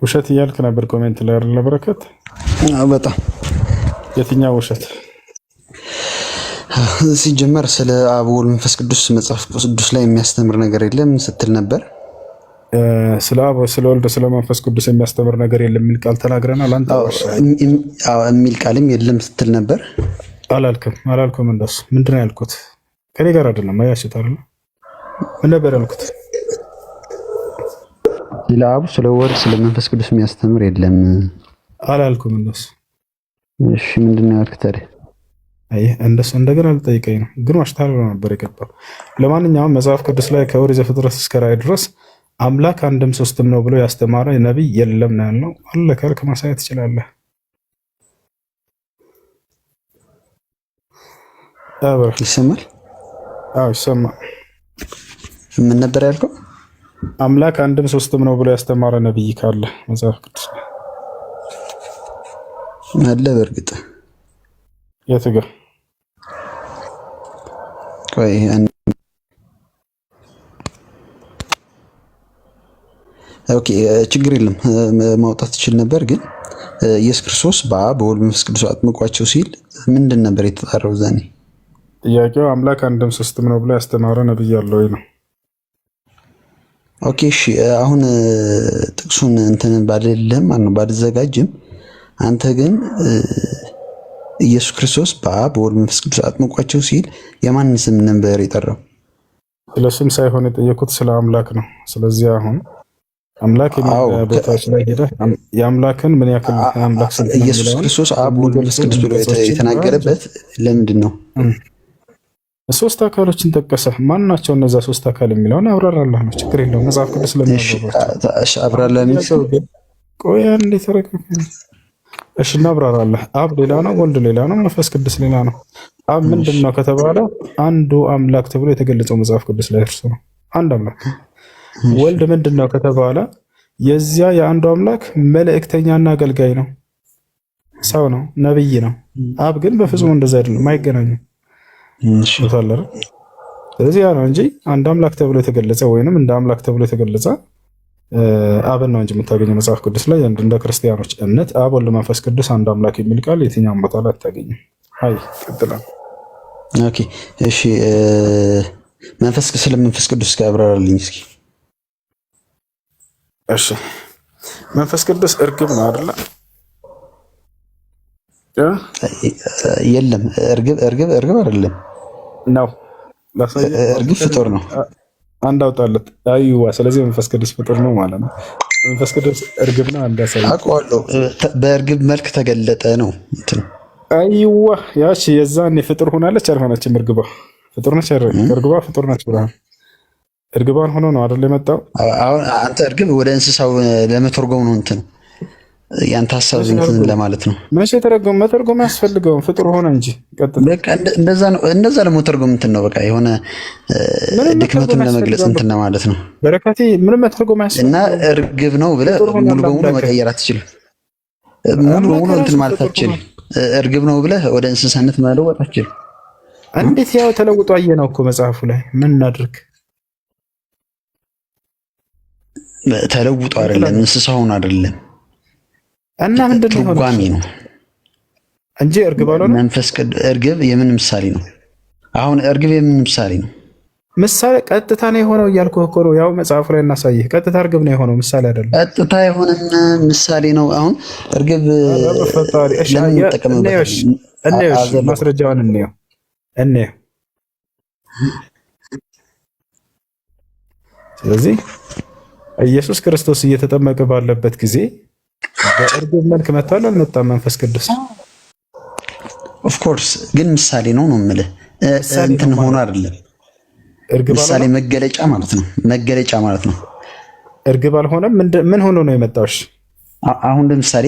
ውሸት እያልክ ነበር ኮሜንት ላይ አይደል በረከት? በጣም የትኛው ውሸት? ሲጀመር ስለ አብ ወልድ መንፈስ ቅዱስ መጽሐፍ ቅዱስ ላይ የሚያስተምር ነገር የለም ስትል ነበር። ስለ አብ ስለ ወልድ ስለ መንፈስ ቅዱስ የሚያስተምር ነገር የለም የሚል ቃል ተናግረናል። አንተ የሚል ቃልም የለም ስትል ነበር። አላልኩም። እንደሱ ምንድን ነው ያልኩት? ከኔ ጋር አይደለም አያሽት አይደል? ምን ነበር ያልኩት? ስለ አብ ስለ ወልድ ስለ መንፈስ ቅዱስ የሚያስተምር የለም አላልኩም እንደሱ። እሺ ምንድን ነው ያልኩት ታዲያ? አይ እንደሱ እንደገና ልጠይቀኝ ነው ግን ዋሽታል ነበር የገባው። ለማንኛውም መጽሐፍ ቅዱስ ላይ ከኦሪት ዘፍጥረት እስከ ራዕይ ድረስ አምላክ አንድም ሶስትም ነው ብሎ ያስተማረ ነብይ የለም ነው ያለው። አለ ካልክ ማሳየት ትችላለህ። ይሰማል? አዎ ይሰማል። ምን ነበር ያልከው? አምላክ አንድም ሶስትም ነው ብሎ ያስተማረ ነብይ ካለ መጽሐፍ ቅዱስ አለ። በእርግጥ የት ጋር? ቆይ ኦኬ ችግር የለም ማውጣት ትችል ነበር። ግን ኢየሱስ ክርስቶስ በአብ በወልድ በመንፈስ ቅዱስ አጥምቋቸው ሲል ምንድን ነበር የተጣራው? ዛኔ ጥያቄው አምላክ አንድም ሶስትም ነው ብሎ ያስተማረ ነብይ አለ ወይ ነው። ኦኬ እሺ አሁን ጥቅሱን እንትን ባልልህም ባልዘጋጅም አንተ ግን ኢየሱስ ክርስቶስ በአብ በወልድ በመንፈስ ቅዱስ አጥምቋቸው ሲል የማንን ስም ነበር የጠራው? ስለ ስም ሳይሆን የጠየቁት ስለ አምላክ ነው። ስለዚህ አሁን አምላክ ቦታዎች ላይ ሄደ የአምላክን ምን ያክል አምላክ ስም ኢየሱስ ክርስቶስ አብ ወልድ መንፈስ ቅዱስ ብሎ የተናገረበት ለምንድን ነው? ሶስት አካሎችን ጠቀሰ። ማን ናቸው እነዛ ሶስት አካል የሚለውን አብራራለህ ነው። ችግር የለውም። መጽሐፍ ቅዱስ ስለሚያብራራቸው እሺ አብራራለህ። ቆይ አንዴ ተረጋጋ። እሺ እናብራራለህ። አብ ሌላ ነው፣ ወልድ ሌላ ነው፣ መንፈስ ቅዱስ ሌላ ነው። አብ ምንድን ነው ከተባለ አንዱ አምላክ ተብሎ የተገለጸው መጽሐፍ ቅዱስ ላይ እርሱ ነው፣ አንድ አምላክ። ወልድ ምንድን ነው ከተባለ የዚያ የአንዱ አምላክ መልእክተኛና አገልጋይ ነው፣ ሰው ነው፣ ነብይ ነው። አብ ግን በፍጹም እንደዛ አይደለም፣ አይገናኙም። ስለዚህ ያ ነው እንጂ አንድ አምላክ ተብሎ የተገለጸ ወይንም እንደ አምላክ ተብሎ የተገለጸ አብን ነው እንጂ የምታገኘው መጽሐፍ ቅዱስ ላይ እንደ ክርስቲያኖች እምነት አብ ወልድ መንፈስ ቅዱስ አንድ አምላክ የሚል ቃል የትኛውም ቦታ ላይ አታገኝም። አይ ቀጥላል። ኦኬ እሺ ስለ መንፈስ ቅዱስ አብራራልኝ እስኪ። እሺ መንፈስ ቅዱስ እርግብ ነው አይደለ? የለም እርግብ አይደለም ነው። እርግብ ፍጡር ነው። አንድ አውጣለት። አይዋ ስለዚህ መንፈስ ቅዱስ ፍጡር ነው ማለት ነው። መንፈስ ቅዱስ እርግብ ነው። አንድ ያሳይ አውቀዋለሁ። በእርግብ መልክ ተገለጠ ነው እንትን። አይዋ ያቺ የዛን ፍጡር ሆናለች አልሆነችም? እርግቧ ፍጡር ነች አይደል? እርግቧ ፍጡር ነች ብለሃል። እርግቧን ሆኖ ነው አይደል የመጣው? አሁን አንተ እርግብ ወደ እንስሳው ለመተርጎም ነው እንትን ያንተ ሐሳብ እንትን ለማለት ነው። መቼ መተርጎም ያስፈልገው ፍጡር ሆነ እንጂ ቀጥታ በቃ እንደዛ ለመተርጎም እንትን ነው። በቃ የሆነ ድክመቱን ለመግለጽ እንትን ማለት ነው። በረከቴ ምንም መተርጎም ያስፈልገው እና እርግብ ነው ብለህ ሙሉ በሙሉ መቀየር አትችልም። ሙሉ በሙሉ እንትን ማለት አትችልም። እርግብ ነው ብለህ ወደ እንስሳነት መለወጥ አትችልም። እንዴት ያው ተለውጦ አየነው እኮ መጽሐፉ ላይ ምን እናድርግ? ተለውጦ አይደለም እንስሳውን አይደለም እና ምንድነው ትርጓሜ ነው እንጂ እርግብ አልሆነ። መንፈስ ቅዱስ እርግብ የምን ምሳሌ ነው? አሁን እርግብ የምን ምሳሌ ነው? ምሳሌ ቀጥታ ነው የሆነው እያልኩህ እኮ ነው። ያው መጽሐፉ ላይ እናሳየህ። ቀጥታ እርግብ ነው የሆነው፣ ምሳሌ አይደለም። ቀጥታ የሆነ ምሳሌ ነው። አሁን እርግብ ለምን ተጠቀመበት? ማስረጃውን እንየው። ስለዚህ ኢየሱስ ክርስቶስ እየተጠመቀ ባለበት ጊዜ በእርግብ መልክ መጥቷል አልመጣም? መንፈስ ቅዱስ ኦፍ ኮርስ ግን ምሳሌ ነው የምልህ። እንትን ሆኖ አይደለም። ምሳሌ መገለጫ ማለት ነው። እርግብ አልሆነም። ምን ሆኖ ነው የመጣው? እሺ አሁን ለምሳሌ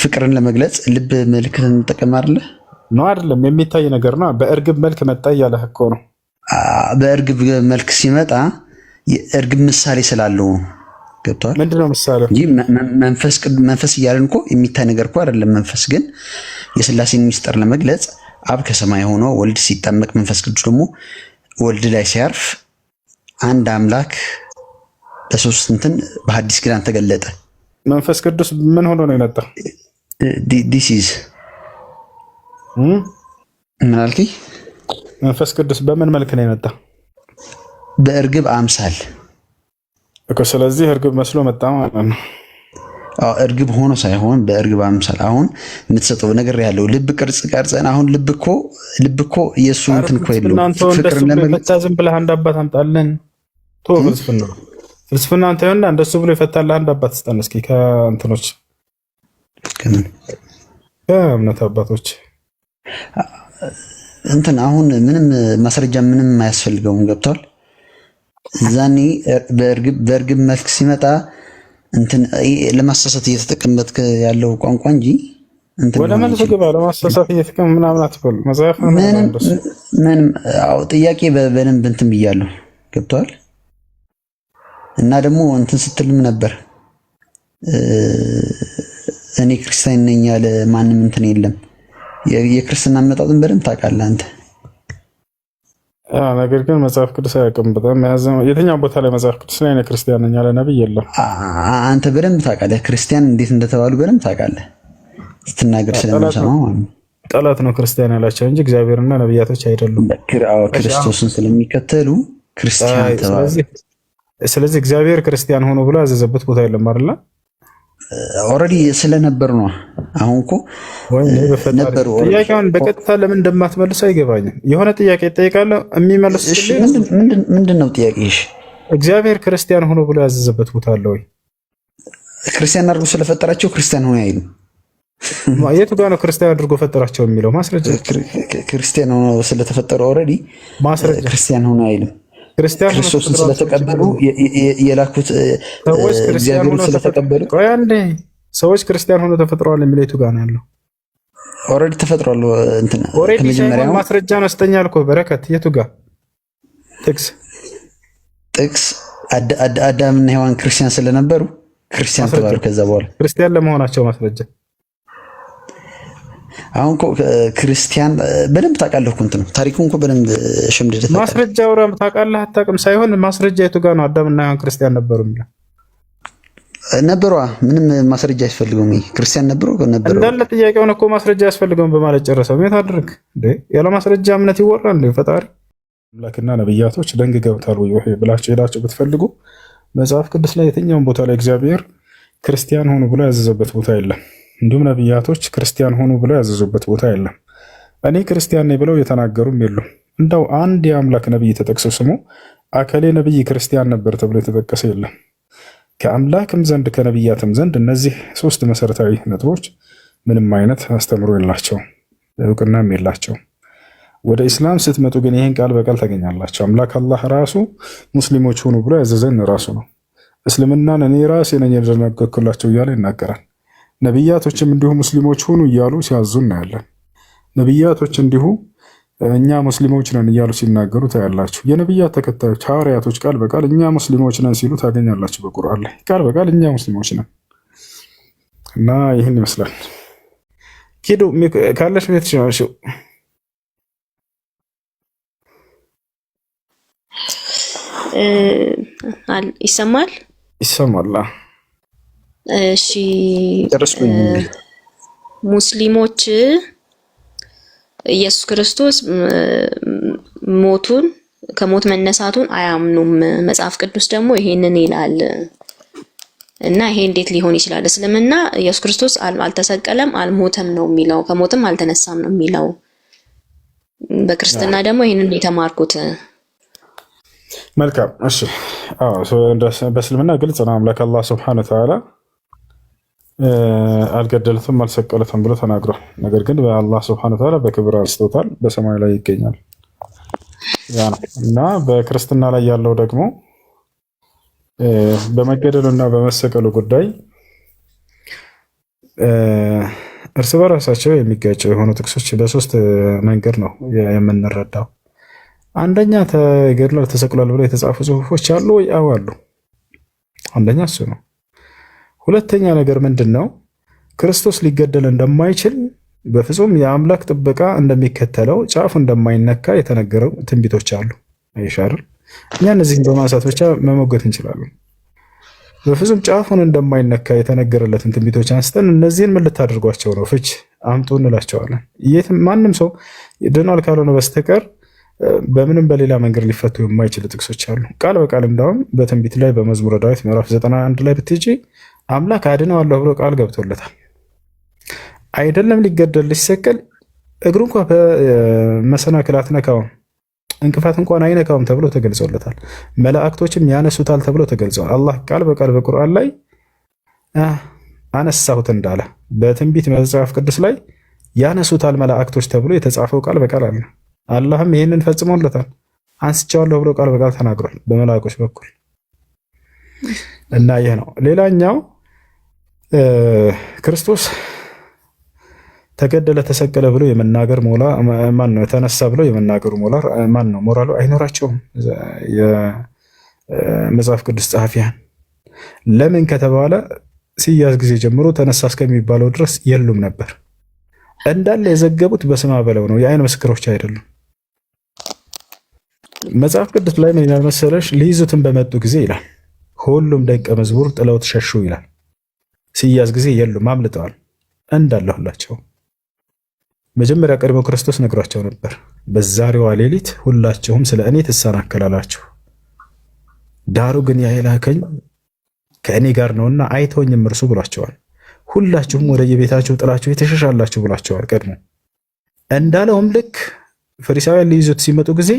ፍቅርን ለመግለጽ ልብ ምልክት እንጠቀም አይደለ? ነው አይደለም? የሚታይ ነገር ነው። በእርግብ መልክ መጣ እያለህ እኮ ነው። በእርግብ መልክ ሲመጣ የእርግብ ምሳሌ ስላለው ነው። ገብቷል? ምንድነው ምሳሌ እንጂ መንፈስ እያለን እኮ የሚታይ ነገር እኮ አይደለም። መንፈስ ግን የሥላሴን ምስጢር ለመግለጽ አብ ከሰማይ ሆኖ ወልድ ሲጠመቅ መንፈስ ቅዱስ ደግሞ ወልድ ላይ ሲያርፍ አንድ አምላክ በሶስት እንትን በሐዲስ ኪዳን ተገለጠ። መንፈስ ቅዱስ ምን ሆኖ ነው የመጣው? ዲሲዝ ምን አልከኝ? መንፈስ ቅዱስ በምን መልክ ነው የመጣው? በእርግብ አምሳል እኮ። ስለዚህ እርግብ መስሎ መጣ ማለት ነው። እርግብ ሆኖ ሳይሆን በእርግብ አምሳል። አሁን የምትሰጠው ነገር ያለው ልብ ቅርጽ ቀርጸን አሁን ልብ እኮ የሱ እንትን እኮ የለውም። ፍቅር ለመፈታ ዝም ብለህ አንድ አባት አምጣልን። ቶ ፍልስፍና አንተ ይሆንና እንደሱ ብሎ ይፈታልህ አንድ አባት ስጠን እስኪ። ከእንትኖች ከእምነት አባቶች እንትን አሁን ምንም ማስረጃ ምንም አያስፈልገውም። ገብቷል? ዛኔ በእርግብ መልክ ሲመጣ እንትን ለማሳሳት እየተጠቀመበት ያለው ቋንቋ እንጂ እንትን ወደ መልስ ግባ። ለማሳሳት እየተጠቀም ምናምን አትበል። መጽሐፍ ምንም ጥያቄ በደንብ እንትን ብያለሁ። ገብቷል? እና ደግሞ እንትን ስትልም ነበር እኔ ክርስቲያን ነኝ ያለ ማንም እንትን የለም። የክርስትና አመጣጥን በደንብ ታውቃለህ አንተ። ነገር ግን መጽሐፍ ቅዱስ አያውቅም። በጣም የትኛው ቦታ ላይ መጽሐፍ ቅዱስ ላይ እኔ ክርስቲያን ነኝ ያለ ነብይ የለም። አንተ በደንብ ታውቃለህ። ክርስቲያን እንዴት እንደተባሉ በደንብ ታውቃለህ ስትናገር ስለምሰማ ማለት ነው። ጠላት ነው ክርስቲያን ያላቸው እንጂ እግዚአብሔርና ነብያቶች አይደሉም። ክርስቶስን ስለሚከተሉ ክርስቲያን ተባሉ። ስለዚህ እግዚአብሔር ክርስቲያን ሆኖ ብሎ ያዘዘበት ቦታ የለም አይደል? ኦልሬዲ ስለነበር ነው። አሁን እኮ ነበር። ጥያቄውን በቀጥታ ለምን እንደማትመልስ አይገባኝም። የሆነ ጥያቄ እጠይቃለሁ የሚመልስ ምንድነው ጥያቄሽ? እግዚአብሔር ክርስቲያን ሆኖ ብሎ ያዘዘበት ቦታ አለ ወይ? ክርስቲያን አድርጎ ስለፈጠራቸው ክርስቲያን ሆኖ አይልም። የቱ ጋር ነው ክርስቲያን አድርጎ ፈጠራቸው የሚለው ማስረጃ? ክርስቲያን ሆኖ ስለተፈጠሩ ኦልሬዲ ማስረጃ ክርስቲያን ሆኖ አይልም። ክርስቶስን ስለተቀበሉ የላኩት እግዚአብሔር ስለተቀበሉ ሰዎች ክርስቲያን ሆኖ ተፈጥረዋል የሚለው የቱ ጋር ነው ያለው? ኦልሬዲ ተፈጥሯል። እንትን ከመጀመሪያው ማስረጃ ነው ስተኛል እኮ በረከት። የቱ ጋር ጥቅስ አዳምና ሔዋን ክርስቲያን ስለነበሩ ክርስቲያን ተባሉ። ከዛ በኋላ ክርስቲያን ለመሆናቸው ማስረጃ አሁን እኮ ክርስቲያን በደንብ ታውቃለህ እኮ እንትን ታሪኩን እኮ በደንብ ሸምድደህ ማስረጃው ራም ታውቃለህ አታውቅም ሳይሆን ማስረጃ የቱ ጋር ነው? አዳምና ሔዋን ክርስቲያን ነበሩ የሚለው ነበሩ። ምንም ማስረጃ አያስፈልገውም። ክርስቲያን ነበሩ እንዳለ ጥያቄውን እኮ ማስረጃ አያስፈልገውም በማለት ጨረሰው። ምን ታድርግ እንዴ? ያለ ማስረጃ እምነት ይወራል እንዴ? ፈጣሪ አምላክና ነብያቶች ደንግገውታል ወይ ብላችሁ ሄዳችሁ ብትፈልጉ መጽሐፍ ቅዱስ ላይ የትኛውም ቦታ ላይ እግዚአብሔር ክርስቲያን ሆኑ ብሎ ያዘዘበት ቦታ የለም። እንዲሁም ነብያቶች ክርስቲያን ሆኑ ብለው ያዘዙበት ቦታ የለም። እኔ ክርስቲያን ነኝ ብለው የተናገሩም የሉም። እንደው አንድ የአምላክ ነብይ ተጠቅሶ ስሙ አከሌ ነብይ ክርስቲያን ነበር ተብሎ የተጠቀሰ የለም። ከአምላክም ዘንድ ከነብያትም ዘንድ እነዚህ ሶስት መሰረታዊ ነጥቦች ምንም አይነት አስተምሮ የላቸውም፣ እውቅናም የላቸውም። ወደ ኢስላም ስትመጡ ግን ይህን ቃል በቃል ታገኛላቸው። አምላክ አላህ ራሱ ሙስሊሞች ሆኑ ብሎ ያዘዘን ራሱ ነው። እስልምናን እኔ ራሴ ነኝ የደነገግኩላቸው እያለ ይናገራል። ነብያቶችም እንዲሁ ሙስሊሞች ሆኑ እያሉ ሲያዙ እናያለን። ነብያቶች እንዲሁ እኛ ሙስሊሞች ነን እያሉ ሲናገሩ ታያላችሁ። የነብያት ተከታዮች ሐዋርያቶች ቃል በቃል እኛ ሙስሊሞች ነን ሲሉ ታገኛላችሁ። በቁርአን ላይ ቃል በቃል እኛ ሙስሊሞች ነን እና ይህን ይመስላል። ኪዱ ካለሽ ቤት ሽማሽ ይሰማል? ይሰማል። እሺ ሙስሊሞች ኢየሱስ ክርስቶስ ሞቱን ከሞት መነሳቱን አያምኑም። መጽሐፍ ቅዱስ ደግሞ ይሄንን ይላል እና ይሄ እንዴት ሊሆን ይችላል? እስልምና ኢየሱስ ክርስቶስ አልተሰቀለም አልሞተም ነው የሚለው፣ ከሞትም አልተነሳም ነው የሚለው። በክርስትና ደግሞ ይሄንን የተማርኩት። መልካም እሺ። በእስልምና ግልጽ ነው። አምላክ አላህ ሱብሓነሁ ወተዓላ አልገደሉትም አልሰቀሉትም ብሎ ተናግሯል። ነገር ግን በአላህ ሱብሓነሁ ወተዓላ በክብር አንስቶታል፣ በሰማይ ላይ ይገኛል። ያ ነው እና በክርስትና ላይ ያለው ደግሞ በመገደሉና በመሰቀሉ ጉዳይ እርስ በራሳቸው የሚጋጩ የሆኑ ጥቅሶች በሶስት መንገድ ነው የምንረዳው። አንደኛ ተገድሏል ተሰቅሏል ብለው የተጻፉ ጽሁፎች አሉ ወይ? አዎ አሉ። አንደኛ እሱ ነው። ሁለተኛ ነገር ምንድን ነው? ክርስቶስ ሊገደል እንደማይችል በፍጹም የአምላክ ጥበቃ እንደሚከተለው ጫፉ እንደማይነካ የተነገረው ትንቢቶች አሉ። አይሻር እኛ እነዚህን በማንሳት ብቻ መሞገት እንችላለን። በፍጹም ጫፉን እንደማይነካ የተነገረለትን ትንቢቶች አንስተን እነዚህን ምን ልታደርጓቸው ነው? ፍች አምጡ እንላቸዋለን። ማንም ሰው ድኗል ካልሆነ በስተቀር በምንም በሌላ መንገድ ሊፈቱ የማይችል ጥቅሶች አሉ። ቃል በቃል እንዳውም በትንቢት ላይ በመዝሙረ ዳዊት ምዕራፍ 91 ላይ ብትሄጂ አምላክ አድነዋለሁ ብሎ ቃል ገብቶለታል። አይደለም ሊገደል ሊሰቀል እግሩ እንኳ በመሰናክል አትነካውም፣ እንቅፋት እንኳን አይነካውም ተብሎ ተገልጾለታል። መላእክቶችም ያነሱታል ተብሎ ተገልጿል። አላህ ቃል በቃል በቁርአን ላይ አነሳሁት እንዳለ በትንቢት መጽሐፍ ቅዱስ ላይ ያነሱታል መላእክቶች ተብሎ የተጻፈው ቃል በቃል አለ። አላህም ይህንን ፈጽሞለታል። አንስቻለሁ ብሎ ቃል በቃል ተናግሯል በመላእክቶች በኩል እና ይህ ነው። ሌላኛው ክርስቶስ ተገደለ ተሰቀለ ብሎ የመናገር ማን ነው? ተነሳ ብሎ የመናገሩ ማን ነው? ሞራሉ አይኖራቸውም የመጽሐፍ ቅዱስ ጸሐፊያን። ለምን ከተባለ ሲያዝ ጊዜ ጀምሮ ተነሳ እስከሚባለው ድረስ የሉም ነበር። እንዳለ የዘገቡት በስማ በለው ነው፣ የአይን ምስክሮች አይደሉም። መጽሐፍ ቅዱስ ላይ ምን ይላል መሰለሽ? ሊይዙትን በመጡ ጊዜ ይላል ሁሉም ደቀ መዝሙር ጥለውት ሸሹ ይላል። ሲያዝ ጊዜ የሉም፣ አምልጠዋል እንዳለ ሁላቸው። መጀመሪያ ቀድሞ ክርስቶስ ነግሯቸው ነበር፣ በዛሬዋ ሌሊት ሁላችሁም ስለ እኔ ትሰናከላላችሁ፣ ዳሩ ግን ያ የላከኝ ከእኔ ጋር ነውና አይተውኝም እርሱ ብሏቸዋል። ሁላችሁም ወደ የቤታችሁ ጥላችሁ የተሸሻላችሁ ብሏቸዋል ቀድሞ። እንዳለውም ልክ ፈሪሳውያን ሊይዙት ሲመጡ ጊዜ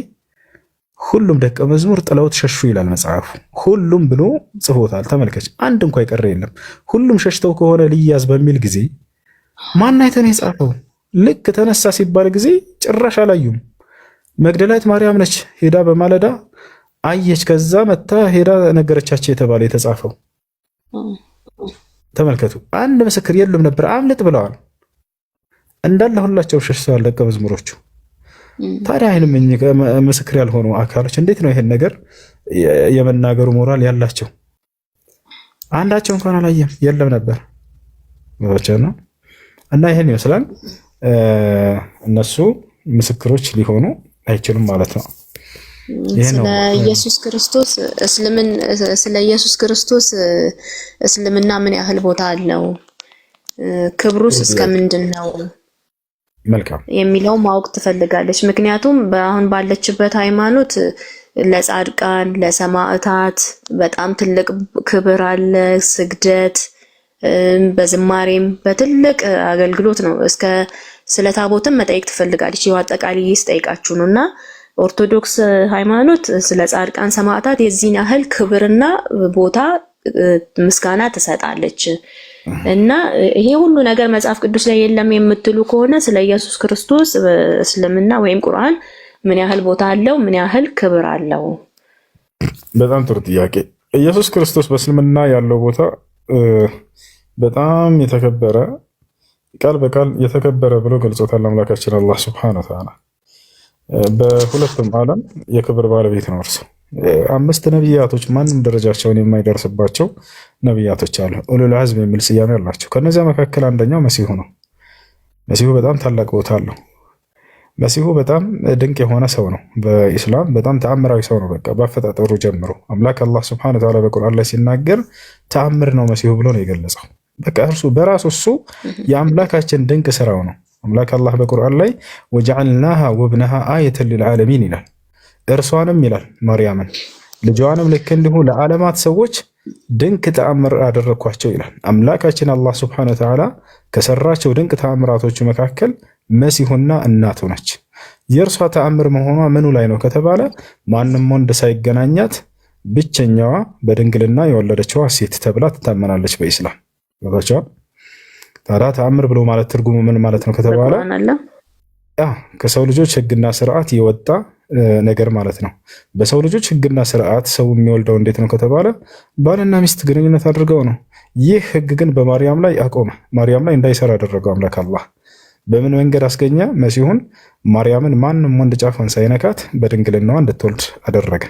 ሁሉም ደቀ መዝሙር ጥለውት ሸሹ ይላል መጽሐፉ። ሁሉም ብሎ ጽፎታል። ተመልከች፣ አንድ እንኳ የቀረ የለም። ሁሉም ሸሽተው ከሆነ ሊያዝ በሚል ጊዜ ማን አይተን የጻፈው? ልክ ተነሳ ሲባል ጊዜ ጭራሽ አላዩም። መግደላዊት ማርያም ነች ሄዳ በማለዳ አየች። ከዛ መታ ሄዳ ነገረቻቸው የተባለ የተጻፈው ተመልከቱ። አንድ ምስክር የሉም ነበር፣ አምልጥ ብለዋል። እንዳለ ሁላቸው ሸሽተዋል ደቀ መዝሙሮቹ። ታዲያ አይንም ምስክር ያልሆኑ አካሎች እንዴት ነው ይሄን ነገር የመናገሩ ሞራል ያላቸው? አንዳቸው እንኳን አላየም፣ የለም ነበር ነው። እና ይሄን ይመስላል። እነሱ ምስክሮች ሊሆኑ አይችሉም ማለት ነው። ስለ ኢየሱስ ክርስቶስ እስልምና ምን ያህል ቦታ አለው? ክብሩስ እስከምንድን ነው? መልካም የሚለው ማወቅ ትፈልጋለች። ምክንያቱም አሁን ባለችበት ሃይማኖት ለጻድቃን ለሰማዕታት በጣም ትልቅ ክብር አለ፣ ስግደት፣ በዝማሬም በትልቅ አገልግሎት ነው። እስከ ስለ ታቦትም መጠየቅ ትፈልጋለች። ይኸው አጠቃላይ ይስጠይቃችሁ ነውና ኦርቶዶክስ ሃይማኖት ስለ ጻድቃን ሰማዕታት የዚህን ያህል ክብርና ቦታ ምስጋና ትሰጣለች። እና ይሄ ሁሉ ነገር መጽሐፍ ቅዱስ ላይ የለም የምትሉ ከሆነ ስለ ኢየሱስ ክርስቶስ እስልምና ወይም ቁርአን ምን ያህል ቦታ አለው? ምን ያህል ክብር አለው? በጣም ጥሩ ጥያቄ። ኢየሱስ ክርስቶስ በእስልምና ያለው ቦታ በጣም የተከበረ ቃል በቃል የተከበረ ብሎ ገልጾታል አምላካችን አላህ ሱብሓነሁ ወተዓላ። በሁለቱም ዓለም የክብር ባለቤት ነው እርሱ። 5 ነቢያቶች ማንም ደረጃቸውን የማይደርስባቸው ነቢያቶች አሉ። ኡሉል ዐዝም የሚል ስያሜ አላቸው። ከነዚያ መካከል አንደኛው መሲሁ ነው። መሲሁ በጣም ታላቅ ቦታ አለው። መሲሁ በጣም ድንቅ የሆነ ሰው ነው። በኢስላም በጣም ተአምራዊ ሰው ነው። በቃ ባፈጣጠሩ ጀምሮ አምላክ አላህ ሱብሓነሁ ወተዓላ በቁርአን ላይ ሲናገር ተአምር ነው መሲሁ ብሎ ነው የገለጸው። በቃ እርሱ በራሱ እሱ የአምላካችን ድንቅ ስራው ነው። አምላክ አላህ በቁርአን ላይ ወጀዐልናሃ ወብነሃ አየተን ሊልዓለሚን ይላል። እርሷንም ይላል ማርያምን ልጇንም ልክ እንዲሁ ለዓለማት ሰዎች ድንቅ ተአምር አደረኳቸው ይላል። አምላካችን አላህ ሱብሓነሁ ወተዓላ ከሰራቸው ድንቅ ተአምራቶቹ መካከል መሲሁና እናቱ ነች። የእርሷ ተአምር መሆኗ ምኑ ላይ ነው ከተባለ ማንም ወንድ ሳይገናኛት ብቸኛዋ በድንግልና የወለደችዋ ሴት ተብላ ትታመናለች በኢስላም። ታዲያ ተአምር ብሎ ማለት ትርጉሙ ምን ማለት ነው ከተባለ ከሰው ልጆች ሕግና ስርዓት የወጣ ነገር ማለት ነው። በሰው ልጆች ሕግና ስርዓት ሰው የሚወልደው እንዴት ነው ከተባለ ባልና ሚስት ግንኙነት አድርገው ነው። ይህ ሕግ ግን በማርያም ላይ አቆመ። ማርያም ላይ እንዳይሰራ አደረገው አምላክ አላህ። በምን መንገድ አስገኘ? መሲሁን ማርያምን ማንም ወንድ ጫፏን ሳይነካት በድንግልናዋ እንድትወልድ አደረገ።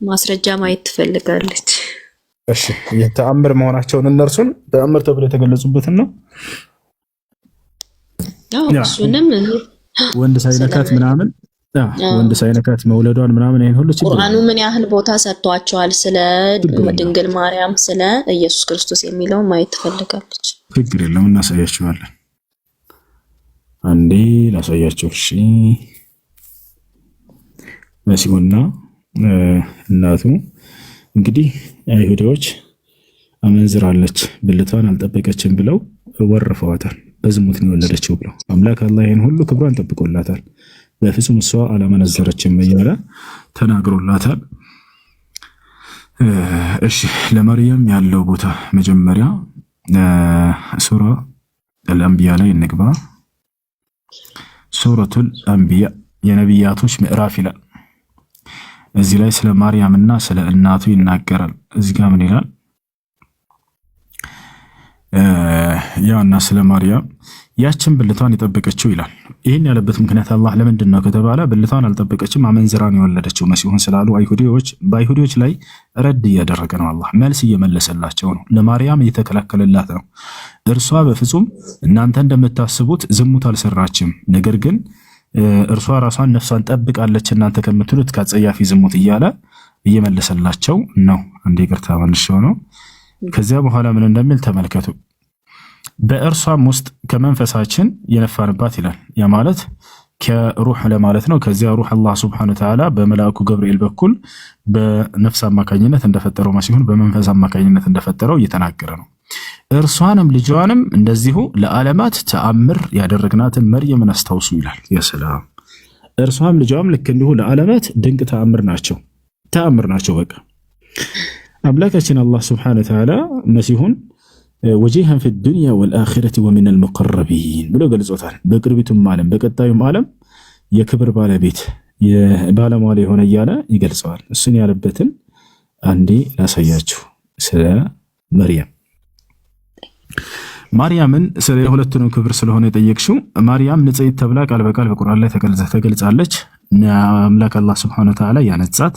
ማስረጃ ማየት ትፈልጋለች። እሺ፣ የተአምር መሆናቸውን እነርሱን ተአምር ተብሎ የተገለጹበትን ነው። እሱንም ወንድ ሳይነካት ምናምን ወንድ ሳይነካት መውለዷን ምናምን አይን ሁሉ ችግር ቁርአኑ ምን ያህል ቦታ ሰጥቷቸዋል ስለ ድንግል ማርያም ስለ ኢየሱስ ክርስቶስ የሚለው ማየት ትፈልጋለች። ችግር የለም እናሳያችኋለን። አንዴ ላሳያችሁ። እሺ መሲሁና እናቱ እንግዲህ አይሁዶች አመንዝራለች ብልቷን አልጠበቀችም ብለው ወርፈዋታል። በዝሙት ነው የወለደችው ብለው አምላክ አላህ ይሄን ሁሉ ክብሯን ጠብቆላታል። በፍጹም እሷ አላመነዘረችም እያለ ተናግሮላታል። እሺ ለመርየም ያለው ቦታ መጀመሪያ ሱራ አልአንቢያ ላይ እንግባ። ሱረቱል አንቢያ የነቢያቶች ምዕራፍ ይላል። እዚህ ላይ ስለ ማርያምና ስለ እናቱ ይናገራል። እዚህ ጋር ምን ይላል? ያውና ስለ ማርያም ያችን ብልቷን የጠበቀችው ይላል። ይህን ያለበት ምክንያት አላህ ለምንድን ነው ከተባለ ብልቷን አልጠበቀችም አመንዝራን የወለደችው መሲሁን ስላሉ በአይሁዲዎች ላይ ረድ እያደረገ ነው። አላህ መልስ እየመለሰላቸው ነው። ለማርያም እየተከላከለላት ነው። እርሷ በፍጹም እናንተ እንደምታስቡት ዝሙት አልሰራችም፣ ነገር ግን እርሷ ራሷን ነፍሷን ጠብቃለች እናንተ ከምትሉት ከጸያፊ ዝሙት እያለ እየመለሰላቸው ነው። አንዴ ይቅርታ መልሼው ነው። ከዚያ በኋላ ምን እንደሚል ተመልከቱ። በእርሷም ውስጥ ከመንፈሳችን የነፋንባት ይላል። ያ ማለት ከሩህ ለማለት ነው። ከዚያ ሩህ አላህ ሱብሓነሁ ወተዓላ በመልአኩ ገብርኤል በኩል በነፍስ አማካኝነት እንደፈጠረው መሲሁን በመንፈስ አማካኝነት እንደፈጠረው እየተናገረ ነው። እርሷንም ልጇንም እንደዚሁ ለዓለማት ተአምር ያደረግናትን መርየምን አስታውሱ ይላል። የሰላም እርሷም ልጇም ልክ እንዲሁ ለዓለማት ድንቅ ተአምር ናቸው። በቃ አምላካችን አላህ ሱብሓነሁ ወተዓላ መሲሁን ወጂሃን ፊ ዱንያ ወልአኺረቲ ወሚነል ሙቀረቢን ብሎ ገልጾታል። በቅርቢቱም ዓለም በቀጣዩም ዓለም የክብር ባለቤት ባለሟል የሆነ እያለ ይገልጸዋል። እሱን ያለበትን አንዴ ላሳያችሁ። ስለ ማርያምን ስለ ሁለቱንም ክብር ስለሆነ የጠየቅሽው ማርያም ንጽሕት ተብላ ቃል በቃል በቁርአን ላይ ተገልጻለች። አምላክ አላህ ሱብሓነሁ ወተዓላ ያነጻት።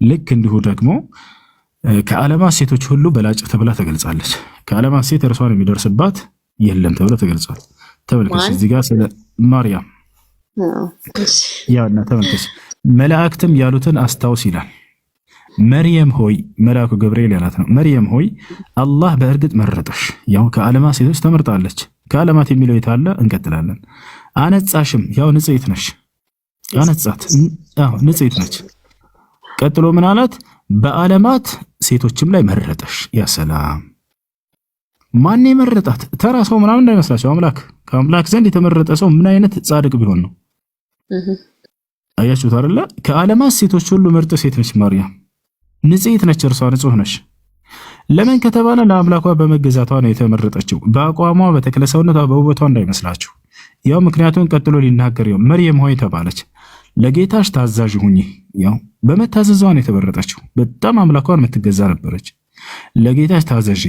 ልክ እንዲሁ ደግሞ ከዓለማት ሴቶች ሁሉ በላጭ ተብላ ተገልጻለች። ከዓለማት ሴት እርሷን የሚደርስባት የለም ተብላ ተገልጿል። ተመልከች እዚህ ጋር ስለ ማርያም ያና ተመልከች። መላእክትም ያሉትን አስታውስ ይላል። መርየም ሆይ መልአኩ ገብርኤል ያላት ነው። መርየም ሆይ አላህ በእርግጥ መረጠሽ። ያው ከዓለማት ሴቶች ተመርጣለች። ከዓለማት የሚለው የታለ? እንቀጥላለን። አነጻሽም፣ ያው ንጽሕት ነሽ። አነጻት፣ ንጽሕት ነች። ቀጥሎ ምን አላት? በዓለማት ሴቶችም ላይ መረጠሽ። ያ ሰላም ማን የመረጣት? ተራ ሰው ምናምን እንዳይመስላቸው። ከአምላክ ዘንድ የተመረጠ ሰው ምን አይነት ጻድቅ ቢሆን ነው? አያችሁት አይደለ? ከዓለማት ሴቶች ሁሉ ምርጥ ሴት ነች ማርያም። ንጽሕት ነች፣ እርሷ ንጹህ ነች። ለምን ከተባለ ለአምላኳ በመገዛቷ ነው የተመረጠችው። በአቋሟ በተክለ ሰውነቷ በውበቷ እንዳይመስላችሁ። ያው ምክንያቱም ቀጥሎ ሊናገር ነው። መርየም ሆይ ተባለች ለጌታሽ ታዛዥ ሁኚ። ያው በመታዘዟ ነው የተመረጠችው። በጣም አምላኳን የምትገዛ ነበረች። ለጌታሽ ታዘዥ፣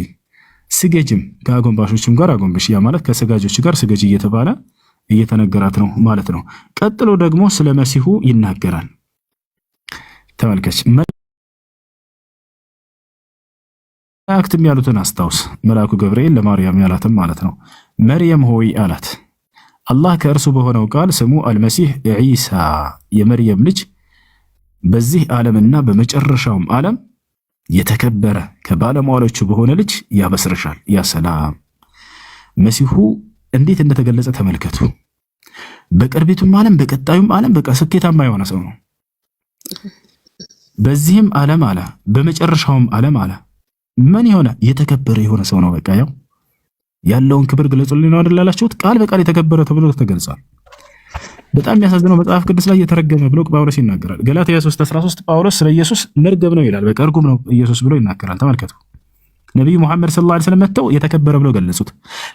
ስገጅም፣ ከአጎንባሾችም ጋር አጎንብሽ። ያ ማለት ከሰጋጆች ጋር ስገጅ እየተባለ እየተነገራት ነው ማለት ነው። ቀጥሎ ደግሞ ስለ መሲሁ ይናገራል። ተመልከች። መላእክትም ያሉትን አስታውስ። መልአኩ ገብርኤል ለማርያም ያላትም ማለት ነው። መርየም ሆይ አላት አላህ ከእርሱ በሆነው ቃል ስሙ አልመሲህ ዒሳ የመርየም ልጅ በዚህ ዓለምና በመጨረሻውም ዓለም የተከበረ ከባለሟሎቹ በሆነ ልጅ ያበስርሻል። ያ ሰላም መሲሁ እንዴት እንደተገለጸ ተመልከቱ። በቅርቢቱም ዓለም በቀጣዩም ዓለም በቃ ስኬታማ የሆነ ሰው ነው። በዚህም ዓለም አለ በመጨረሻውም ዓለም አለ ምን የሆነ የተከበረ የሆነ ሰው ነው። በቃ ያው ያለውን ክብር ግለጹልኝ ነው አይደል ያላችሁት? ቃል በቃል የተከበረ ተብሎ ተገልጿል። በጣም የሚያሳዝነው መጽሐፍ ቅዱስ ላይ የተረገመ ብሎ ጳውሎስ ይናገራል። ገላትያ 3:13 ጳውሎስ ስለ ኢየሱስ መርገም ነው ይላል። በቃ እርጉም ነው ኢየሱስ ብሎ ይናገራል። ተመልከቱ። ነብዩ መሐመድ ሰለላሁ ዐለይሂ ወሰለም መጥተው የተከበረ ብለው ገለጹት።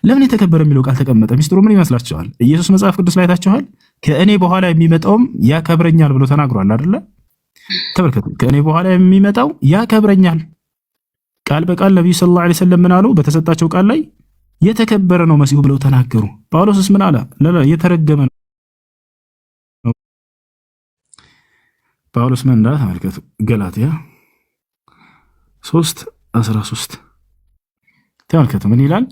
ለምን የተከበረ የሚለው ቃል ተቀመጠ? ሚስጥሩ ምን ይመስላችኋል? ኢየሱስ መጽሐፍ ቅዱስ ላይ ታችኋል። ከእኔ በኋላ የሚመጣውም ያከብረኛል ብሎ ተናግሯል አይደለ? ተመልከቱ። ከእኔ በኋላ የሚመጣው ያከብረኛል። ቃል በቃል ነብዩ ሰለላሁ ዐለይሂ ወሰለም ምን አሉ? በተሰጣቸው ቃል ላይ የተከበረ ነው መሲሁ ብለው ተናገሩ። ጳውሎስስ ምን አለ? የተረገመ ነው። ጳውሎስ ምን እንዳለ ተመልከቱ። ገላትያ 3:13 ተመልከቱ። ምን ይላል?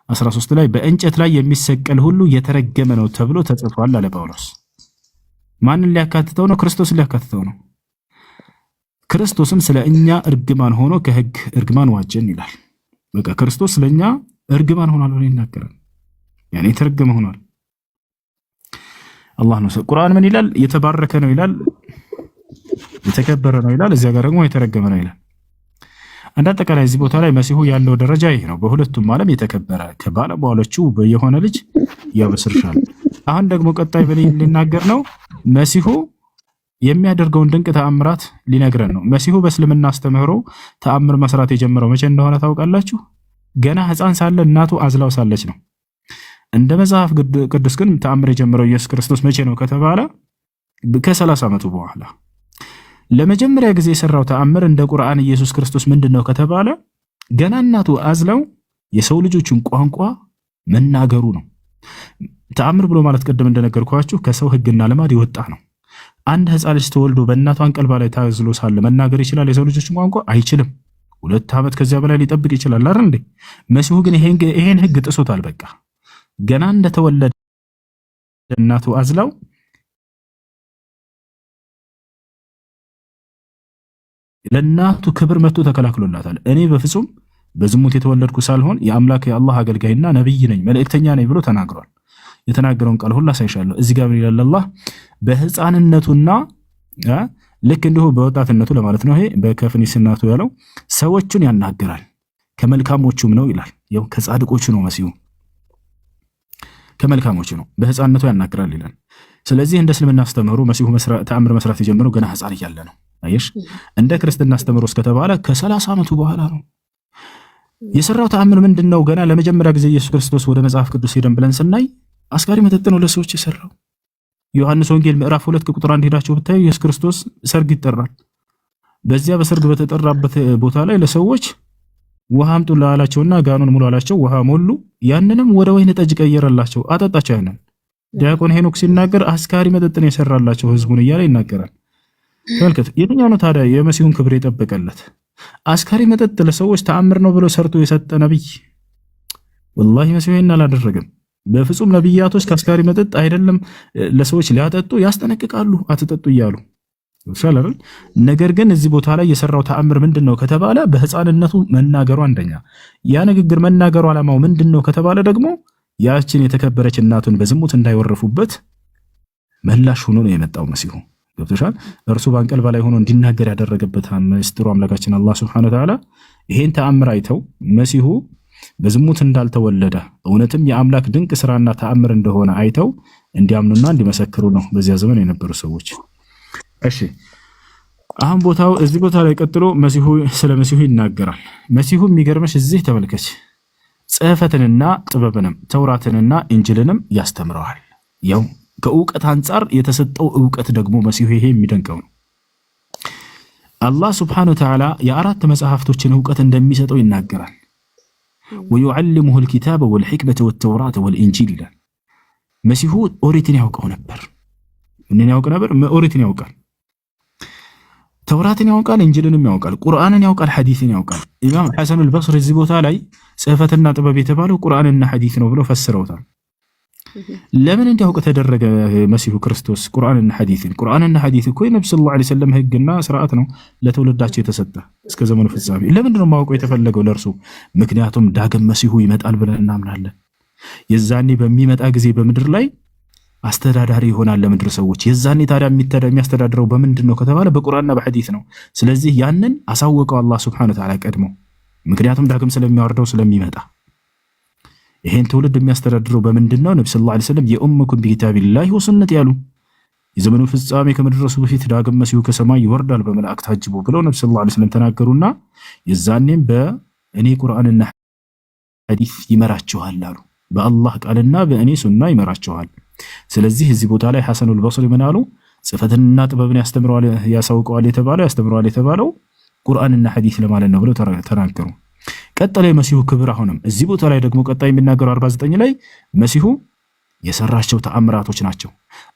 13 ላይ በእንጨት ላይ የሚሰቀል ሁሉ የተረገመ ነው ተብሎ ተጽፏል አለ ጳውሎስ። ማንን ሊያካትተው ነው? ክርስቶስን ሊያካትተው ነው። ክርስቶስም ስለ እኛ እርግማን ሆኖ ከሕግ እርግማን ዋጀን ይላል። በቃ ክርስቶስ ስለ እኛ እርግማን ሆኗል ብሎ ይናገራል። ያኔ የተረገመ ሆኗል። አላህ ነው። ቁርአን ምን ይላል? የተባረከ ነው ይላል፣ የተከበረ ነው ይላል። እዚያ ጋር ደግሞ የተረገመ ነው ይላል። እንደ አጠቃላይ እዚህ ቦታ ላይ መሲሁ ያለው ደረጃ ይሄ ነው። በሁለቱም ዓለም የተከበረ ከባለሟሎቹ የሆነ ልጅ ያበስርሻል። አሁን ደግሞ ቀጣይ ሊናገር ነው። መሲሁ የሚያደርገውን ድንቅ ተአምራት ሊነግረን ነው። መሲሁ በእስልምና አስተምህሮ ተአምር መስራት የጀመረው መቼ እንደሆነ ታውቃላችሁ? ገና ሕፃን ሳለ እናቱ አዝላው ሳለች ነው። እንደ መጽሐፍ ቅዱስ ግን ተአምር የጀመረው ኢየሱስ ክርስቶስ መቼ ነው ከተባለ ከ30 ዓመቱ በኋላ። ለመጀመሪያ ጊዜ የሰራው ተአምር እንደ ቁርአን ኢየሱስ ክርስቶስ ምንድነው ከተባለ ገና እናቱ አዝላው የሰው ልጆችን ቋንቋ መናገሩ ነው። ተአምር ብሎ ማለት ቀደም እንደነገርኳችሁ ከሰው ሕግና ልማድ ይወጣ ነው። አንድ ሕፃን ልጅ ተወልዶ በእናቱ አንቀልባ ላይ ታዝሎ ሳለ መናገር ይችላል? የሰው ልጆችን ቋንቋ አይችልም። 2 ዓመት ከዚያ በላይ ሊጠብቅ ይችላል አይደል እንዴ? መሲሁ ግን ይሄን ሕግ ጥሶታል። በቃ ገና እንደተወለደ እናቱ አዝላው ለእናቱ ክብር መጥቶ ተከላክሎላታል። እኔ በፍጹም በዝሙት የተወለድኩ ሳልሆን የአምላክ የአላህ አገልጋይና ነብይ ነኝ መልእክተኛ ነኝ ብሎ ተናግሯል። የተናገረውን ቃል ሁሉ አሳይሻለሁ። እዚህ ጋር ምን ይላል አላህ? በህፃንነቱና ልክ እንዲሁ በወጣትነቱ ለማለት ነው። ይሄ በከፍኒስናቱ ያለው ሰዎችን ያናገራል ከመልካሞቹም ነው ይላል። ያው ከጻድቆቹ ነው መሲሁ ከመልካሞቹ ነው፣ በህፃንነቱ ያናገራል ይላል። ስለዚህ እንደ እስልምና አስተምህሮ መሲሁ ተአምር መስራት የጀመረው ገና ህፃን እያለ ነው። አየሽ፣ እንደ ክርስትና አስተምህሮ እስከተባለ ከ30 ዓመቱ በኋላ ነው የሰራው። ተአምር ምንድነው? ገና ለመጀመሪያ ጊዜ ኢየሱስ ክርስቶስ ወደ መጽሐፍ ቅዱስ ሄደን ብለን ስናይ አስካሪ መጠጥ ነው ለሰዎች የሰራው። ዮሐንስ ወንጌል ምዕራፍ 2 ቁጥር 1 ሄዳችሁ ብታዩ ኢየሱስ ክርስቶስ ሰርግ ይጠራል። በዚያ በሰርግ በተጠራበት ቦታ ላይ ለሰዎች ውሃ አምጡ ላላቸውና ጋኑን ሙሉ አላቸው። ውሃ ሞሉ። ያንንም ወደ ወይን ጠጅ ቀየረላቸው፣ አጠጣቸው። ያንን ዲያቆን ሄኖክ ሲናገር አስካሪ መጠጥን የሰራላቸው ህዝቡን እያለ ይናገራል። ተመልከቱ። የትኛው ነው ታዲያ የመሲሁን ክብር የጠበቀለት? አስካሪ መጠጥ ለሰዎች ተአምር ነው ብሎ ሰርቶ የሰጠ ነብይ? ወላሂ መሲሁ ይሄን አላደረገም በፍጹም። ነብያቶች ከአስካሪ መጠጥ አይደለም ለሰዎች ሊያጠጡ ያስጠነቅቃሉ፣ አትጠጡ እያሉ ይሻላል። ነገር ግን እዚህ ቦታ ላይ የሰራው ተአምር ምንድነው ከተባለ በህፃንነቱ መናገሩ አንደኛ። ያ ንግግር መናገሩ ዓላማው ምንድነው ከተባለ ደግሞ ያችን የተከበረች እናቱን በዝሙት እንዳይወረፉበት መላሽ ሆኖ ነው የመጣው መሲሁ። ገብቶሻል? እርሱ በአንቀልባ ላይ ሆኖ እንዲናገር ያደረገበት ምስጢሩ አምላካችን አላህ Subhanahu Wa Ta'ala ይሄን ተአምር አይተው መሲሁ በዝሙት እንዳልተወለደ እውነትም የአምላክ ድንቅ ስራና ተአምር እንደሆነ አይተው እንዲያምኑና እንዲመሰክሩ ነው በዚያ ዘመን የነበሩ ሰዎች። እሺ፣ አሁን እዚህ ቦታ ላይ ቀጥሎ መሲሁ ስለ መሲሁ ይናገራል። መሲሁ የሚገርምሽ እዚህ ተመልከች፣ ጽሕፈትንና ጥበብንም ተውራትንና እንጅልንም ያስተምረዋል። ያው ከእውቀት አንጻር የተሰጠው እውቀት ደግሞ መሲሁ ይሄ የሚደንቀው ነው። አላህ Subhanahu Wa Ta'ala የአራት መጽሐፍቶችን እውቀት እንደሚሰጠው ይናገራል። ወዩዓልሙሁ الكتاب والحكمة والتوراة والإنجيل ይላል። መሲሁ ኦሪትን ያውቀው ነበር። ምን ያውቅ ነበር? ኦሪትን ያውቃል፣ ተውራትን ያውቃል፣ እንጅልንም ያውቃል፣ ቁርአንን ያውቃል፣ ሐዲስን ያውቃል። ኢማም ሐሰን አልበስሪ እዚህ ቦታ ላይ ጽሕፈትና ጥበብ የተባለው ቁርአንና ሐዲስ ነው ብለው ፈስረውታል። ለምን እንዲያውቅ ተደረገ መሲሁ ክርስቶስ ቁርአንና ሐዲስን? ቁርአንና ሐዲስ እኮ የነብዩ ሰለላሁ ዐለይሂ ወሰለም ህግና ስርዓት ነው ለተወለዳቸው የተሰጠ እስከ ዘመኑ ፍጻሜ። ለምንድን ነው ማወቁ የተፈለገው ለእርሱ? ምክንያቱም ዳግም መሲሁ ይመጣል ብለን እናምናለን። የዛኔ በሚመጣ ጊዜ በምድር ላይ አስተዳዳሪ ይሆናል ለምድር ሰዎች። የዛኔ ታዲያ የሚያስተዳድረው በምንድን ነው ከተባለ በቁርአንና በሐዲስ ነው። ስለዚህ ያንን አሳወቀው አላህ Subhanahu Wa Ta'ala ቀድሞ፣ ምክንያቱም ዳግም ስለሚያወርደው ስለሚመጣ። ይሄን ትውልድ የሚያስተዳድረው በምንድን ነው? ነብዩ ሰለላሁ ዐለይሂ ወሰለም የኡምኩም ቢኪታቢላሂ ወሱነቲ ያሉ የዘመኑ ፍጻሜ ከመድረሱ በፊት ዳግም መሲሁ ከሰማይ ይወርዳል በመላእክት ታጅቦ ብለው ነብዩ ሰለላሁ ዐለይሂ ወሰለም ተናገሩና የዛኔም በእኔ ቁርአንና ሐዲስ ይመራቸዋል አሉ። በአላህ ቃልና በእኔ ሱና ይመራቸዋል። ስለዚህ እዚህ ቦታ ላይ ሐሰን አልበስሪ ምን አሉ? ጽሕፈትንና ጥበብን ያሳውቀዋል የተባለው ቁርአንና ሐዲስ ለማለት ነው ብለው ተናገሩ። ቀጠለ የመሲሁ ክብር። አሁንም እዚህ ቦታ ላይ ደግሞ ቀጣይ የሚናገረው 49 ላይ መሲሁ የሰራቸው ተአምራቶች ናቸው።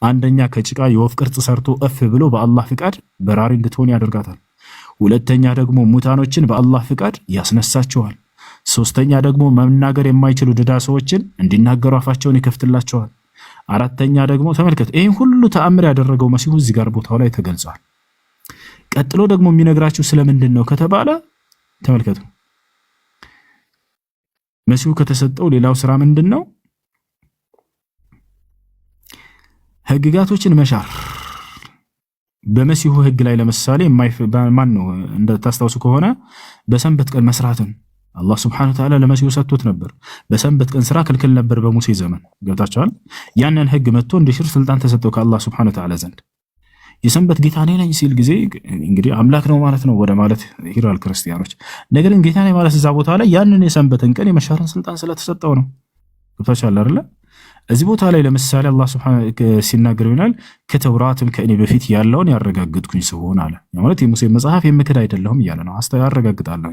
አንደኛ ከጭቃ የወፍ ቅርጽ ሰርቶ እፍ ብሎ በአላህ ፍቃድ በራሪ እንድትሆን ያደርጋታል። ሁለተኛ ደግሞ ሙታኖችን በአላህ ፍቃድ ያስነሳቸዋል። ሶስተኛ ደግሞ መናገር የማይችሉ ድዳ ሰዎችን እንዲናገሩ አፋቸውን ይከፍትላቸዋል። አራተኛ ደግሞ ተመልከቱ፣ ይህን ሁሉ ተአምር ያደረገው መሲሁ እዚህ ጋር ቦታው ላይ ተገልጿል። ቀጥሎ ደግሞ የሚነግራችሁ ስለምንድን ነው ከተባለ ተመልከቱ፣ መሲሁ ከተሰጠው ሌላው ስራ ምንድን ነው? ህግጋቶችን መሻር። በመሲሁ ህግ ላይ ለምሳሌ ማን ነው እንደታስታውሱ ከሆነ በሰንበት ቀን መስራትን አላህ Subhanahu Wa Ta'ala ለመሲሁ ሰጥቶት ነበር። በሰንበት ቀን ስራ ክልክል ነበር በሙሴ ዘመን። ገብታችኋል? ያንን ህግ መጥቶ እንዲሽር ስልጣን ተሰጠው ከአላህ Subhanahu Wa Ta'ala ዘንድ። የሰንበት ጌታ ነኝ ሲል ጊዜ እንግዲህ አምላክ ነው ማለት ነው ወደ ማለት ይራል ክርስቲያኖች። ነገር ግን ጌታ ነኝ ማለት እዛ ቦታ ላይ ያንን የሰንበትን ቀን የመሻርን ስልጣን ስለተሰጠው ነው። ገብታችኋል አይደል? እዚህ ቦታ ላይ ለምሳሌ አላህ Subhanahu ሲናገር ይላል ከተውራትም ከእኔ በፊት ያለውን ያረጋግጥኩኝ ሲሆን አለ። ማለት የሙሴ መጽሐፍ የምክድ አይደለሁም እያለ ነው። ያረጋግጣለሁ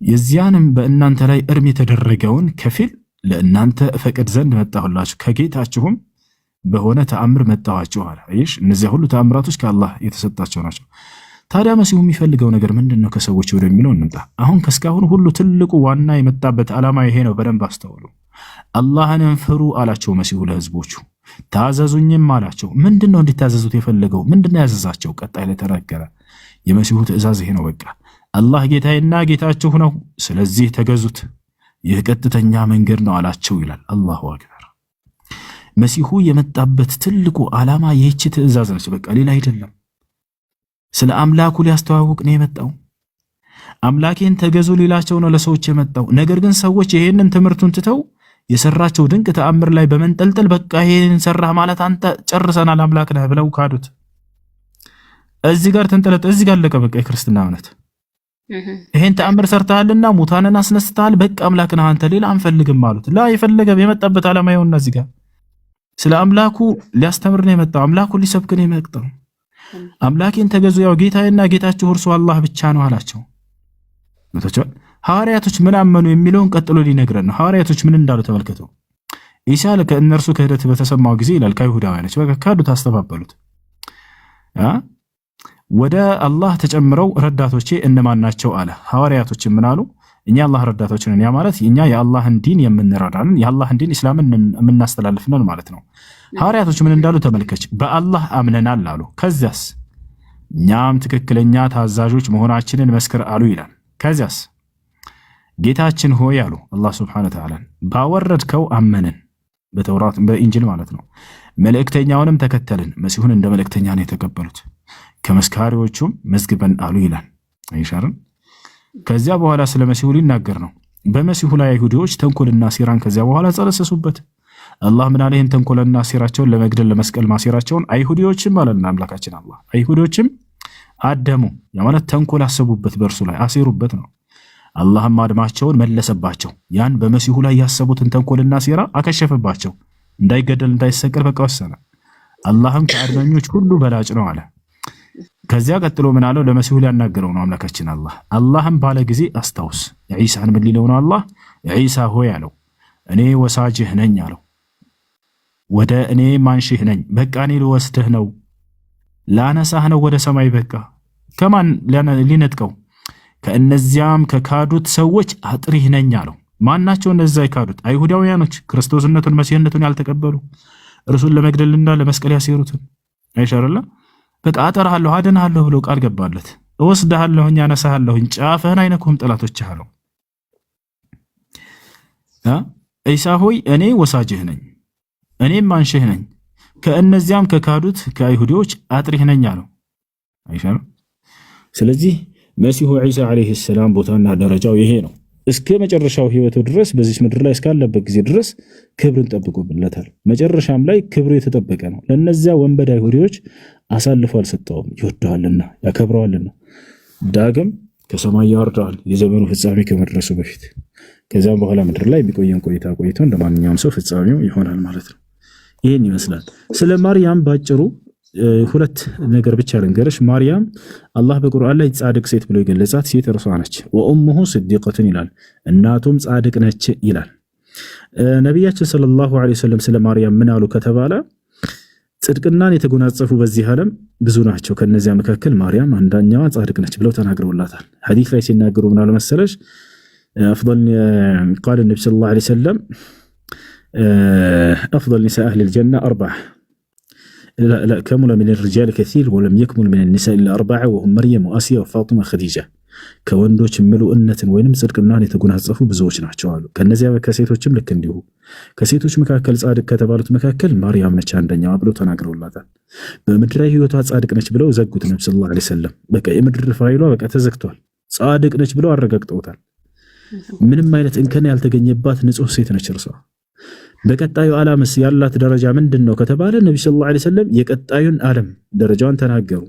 የዚያንም በእናንተ ላይ እርም የተደረገውን ከፊል ለእናንተ ፈቅድ ዘንድ መጣሁላችሁ ከጌታችሁም በሆነ ተአምር መጣኋችሁ አለ። አይሽ እነዚህ ሁሉ ተአምራቶች ከአላህ የተሰጣቸው ናቸው። ታዲያ መሲሁ የሚፈልገው ነገር ምንድነው? ከሰዎች ወደሚለው እንምጣ። አሁን ከስካሁን ሁሉ ትልቁ ዋና የመጣበት ዓላማ ይሄ ነው። በደንብ አስተውሉ። አላህን ፍሩ አላቸው መሲሁ ለህዝቦቹ። ታዘዙኝም አላቸው። ምንድነው እንዲታዘዙት የፈለገው? ምንድነው ያዘዛቸው? ቀጣይ ላይ ተናገረ። የመሲሁ ትእዛዝ ይሄ ነው። በቃ አላህ ጌታዬና ጌታችሁ ነው፣ ስለዚህ ተገዙት፣ ይህ ቀጥተኛ መንገድ ነው አላቸው ይላል። አላሁ አክበር። መሲሁ የመጣበት ትልቁ ዓላማ ይህች ትእዛዝ ነች። በቃ ሌላ አይደለም። ስለ አምላኩ ሊያስተዋውቅ ነው የመጣው። አምላኬን ተገዙ ሊላቸው ነው ለሰዎች የመጣው። ነገር ግን ሰዎች ይሄንን ትምህርቱን ትተው የሰራቸው ድንቅ ተአምር ላይ በመንጠልጠል በቃ ይሄን ሰራህ ማለት አንተ ጨርሰናል አምላክ ነህ ብለው ካዱት። እዚህ ጋር ተንጠለጠ፣ እዚህ ጋር አለቀ። በቃ የክርስትና እምነት ይሄን ተአምር ሰርተሃልና ሙታንን አስነስተሃል፣ በቃ አምላክ ነህ አንተ፣ ሌላ አንፈልግም አሉት። ላ የፈለገ የመጣበት ዓላማ ይሁንና እዚህ ጋር ስለ አምላኩ ሊያስተምር ነው የመጣው። አምላኩ ሊሰብክ ነው የመጣው። አምላኬን ተገዙ፣ ያው ጌታዬና ጌታችሁ እርሱ አላህ ብቻ ነው አላቸው። ሐዋርያቶች ምን አመኑ የሚለውን ቀጥሎ ሊነግረን ነው። ሐዋርያቶች ምን እንዳሉ ተመልከቱ። ኢሳ ከእነርሱ ክህደት በተሰማው ጊዜ ይላል ከይሁዳውያኖች በቃ ካዱት፣ አስተባበሉት። ወደ አላህ ተጨምረው ረዳቶቼ እነማን ናቸው አለ። ሐዋርያቶች ምን አሉ? እኛ አላህ ረዳቶች ነን። ያ ማለት እኛ የአላህን ዲን የምንረዳንን የአላህን ዲን እስላምን የምናስተላልፍነን ማለት ነው። ሐዋርያቶች ምን እንዳሉ ተመልከች። በአላህ አምነናል አሉ። ከዚያስ እኛም ትክክለኛ ታዛዦች መሆናችንን መስክር አሉ ይላል። ከዚያስ ጌታችን ሆይ አሉ አላህ Subhanahu Wa Ta'ala ባወረድከው አመንን፣ በተውራት በኢንጂል ማለት ነው። መልእክተኛውንም ተከተልን። መሲሁን እንደ መልእክተኛ ነው የተቀበሉት። ከመስካሪዎቹም መዝግበን አሉ ይላል። አይሻርም? ከዚያ በኋላ ስለ መሲሁ ሊናገር ነው። በመሲሁ ላይ አይሁዶች ተንኮልና ሴራን ከዚያ በኋላ ጸለሰሱበት። አላህ ምን አለ? ይህን ተንኮልና ሴራቸውን ለመግደል ለመስቀል ማሴራቸውን አይሁዶችም አለና አምላካችን አላህ አይሁዶችም አደሙ። ያ ማለት ተንኮል አሰቡበት፣ በእርሱ ላይ አሴሩበት ነው። አላህም አድማቸውን መለሰባቸው። ያን በመሲሁ ላይ ያሰቡትን ተንኮልና ሴራ አከሸፈባቸው። እንዳይገደል እንዳይሰቀል በቃ ወሰነ። አላህም ከአድመኞች ሁሉ በላጭ ነው አለ። ከዚያ ቀጥሎ ምን አለው? ለመሲሁ ሊያናገረው ነው አምላካችን አላህ። አላህም ባለ ጊዜ አስታውስ። ኢሳን ምን ሊለው ነው? አላህ ኢሳ ሆይ አለው እኔ ወሳጅህ ነኝ አለው። ወደ እኔ ማንሽህ ነኝ። በቃ እኔ ልወስድህ ነው፣ ላነሳህ ነው ወደ ሰማይ። በቃ ከማን ሊነጥቀው? ከእነዚያም ከካዱት ሰዎች አጥሪህ ነኝ አለው። ማናቸው እነዛ የካዱት? አይሁዳውያኖች፣ ክርስቶስነቱን መሲህነቱን ያልተቀበሉ፣ እርሱን ለመግደልና ለመስቀል ያሴሩትን። አይሻርላ በቃ አጠራሃለሁ አድንሃለሁ ብሎ ቃል ገባለት። እወስድሃለሁኝ አነሳሃለሁኝ፣ ጫፍህን አይነኩም ጠላቶችህ አለው። ኢሳ ሆይ እኔ ወሳጅህ ነኝ፣ እኔም ማንሽህ ነኝ፣ ከእነዚያም ከካዱት ከአይሁዶች አጥሪህ ነኝ አለው። አይሻር። ስለዚህ መሲሁ ዒሳ ዓለይሂ ሰላም ቦታና ደረጃው ይሄ ነው። እስከ መጨረሻው ህይወቱ ድረስ በዚህ ምድር ላይ እስካለበት ጊዜ ድረስ ክብርን ጠብቆበታል። መጨረሻም ላይ ክብሩ የተጠበቀ ነው። ለነዚያ ወንበዴ አይሁዶች አሳልፎ አልሰጠውም። ይወደዋልና ያከብረዋልና ዳግም ከሰማይ ያወርደዋል የዘመኑ ፍጻሜ ከመድረሱ በፊት። ከዛም በኋላ ምድር ላይ ቢቆየን ቆይታ ቆይቶ እንደማንኛውም ሰው ፍጻሜው ይሆናል ማለት ነው። ይሄን ይመስላል። ስለ ማርያም ባጭሩ ሁለት ነገር ብቻ ልንገርሽ። ማርያም አላህ በቁርአን ላይ ጻድቅ ሴት ብሎ የገለጻት ሴት እርሷ ነች። ወኡሙሁ ስዲቀቱን ይላል፣ እናቱም ጻድቅ ነች ይላል። ነቢያችን ሰለላሁ ዐለይሂ ወሰለም ስለ ማርያም ምን አሉ ከተባለ ጽድቅናን የተጎናጸፉ በዚህ ዓለም ብዙ ናቸው፣ ከነዚያ መካከል ማርያም አንደኛዋ ጻድቅ ነች ብለው ተናግረውላታል። ሐዲስ ላይ ሲናገሩ ምን አሉ መሰለሽ? አፍضل ቃል ነብዩ ሰለላሁ ዐለይሂ ወሰለም أفضل نساء أهل الجنة 4 لا كمل من الرجال كثير ولم يكمل من النساء إلا 4 وهم مريم وآسيا وفاطمة خديجة ከወንዶች ምሉእነትን ወይንም ጽድቅናን የተጎናጸፉ ብዙዎች ናቸው አሉ። ከነዚያ ከሴቶችም ልክ እንዲሁ ከሴቶች መካከል ጻድቅ ከተባሉት መካከል ማርያም ነች አንደኛዋ ብለው ተናግረውላታል። በምድራዊ ህይወቷ ጻድቅ ነች ብለው ዘጉት ነብዩ ሰለላሁ ዐለይሂ ወሰለም። በቃ የምድር ፋይሏ በቃ ተዘግቷል። ጻድቅ ነች ብለው አረጋግጠውታል። ምንም አይነት እንከን ያልተገኘባት ንጹህ ሴት ነች እርሷ። በቀጣዩ ዓለምስ ያላት ደረጃ ምንድነው ከተባለ ነብዩ ሰለላሁ ዐለይሂ ወሰለም የቀጣዩን ዓለም ደረጃዋን ተናገሩ።